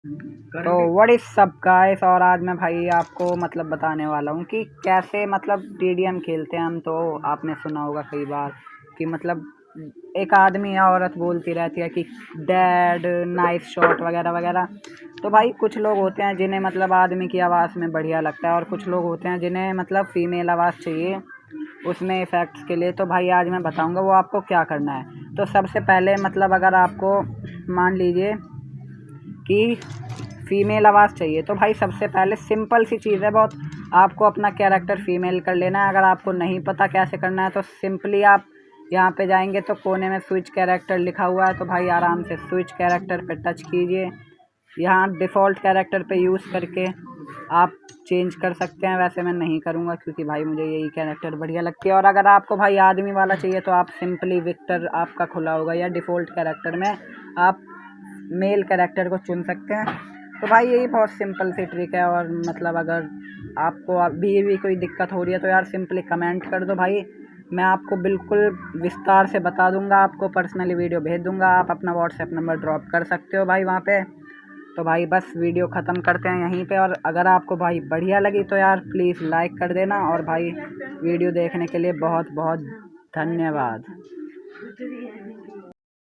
तो what is सब guys, और आज मैं भाई आपको मतलब बताने वाला हूँ कि कैसे मतलब टीडीएम खेलते हैं हम। तो आपने सुना होगा कई बार कि मतलब एक आदमी या औरत बोलती रहती है कि डैड नाइस शॉट वगैरह वगैरह। तो भाई कुछ लोग होते हैं जिन्हें मतलब आदमी की आवाज़ में बढ़िया लगता है, और कुछ लोग होते हैं जिन्हें मतलब फीमेल आवाज़ चाहिए उसमें इफ़ेक्ट्स के लिए। तो भाई आज मैं बताऊँगा वो आपको क्या करना है। तो सबसे पहले मतलब अगर आपको मान लीजिए कि फ़ीमेल आवाज़ चाहिए, तो भाई सबसे पहले सिंपल सी चीज़ है बहुत, आपको अपना कैरेक्टर फ़ीमेल कर लेना है। अगर आपको नहीं पता कैसे करना है तो सिंपली आप यहाँ पे जाएंगे तो कोने में स्विच कैरेक्टर लिखा हुआ है, तो भाई आराम से स्विच कैरेक्टर पे टच कीजिए। यहाँ डिफ़ॉल्ट कैरेक्टर पे यूज़ करके आप चेंज कर सकते हैं। वैसे मैं नहीं करूँगा क्योंकि भाई मुझे यही कैरेक्टर बढ़िया लगती है। और अगर आपको भाई आदमी वाला चाहिए तो आप सिंपली विक्टर आपका खुला होगा, या डिफ़ॉल्ट कैरेक्टर में आप मेल कैरेक्टर को चुन सकते हैं। तो भाई यही बहुत सिंपल सी ट्रिक है। और मतलब अगर आपको अभी भी कोई दिक्कत हो रही है तो यार सिंपली कमेंट कर दो भाई, मैं आपको बिल्कुल विस्तार से बता दूंगा, आपको पर्सनली वीडियो भेज दूंगा। आप अपना व्हाट्सएप नंबर ड्रॉप कर सकते हो भाई वहाँ पे। तो भाई बस वीडियो ख़त्म करते हैं यहीं पे। और अगर आपको भाई बढ़िया लगी तो यार प्लीज़ लाइक कर देना, और भाई वीडियो देखने के लिए बहुत बहुत धन्यवाद।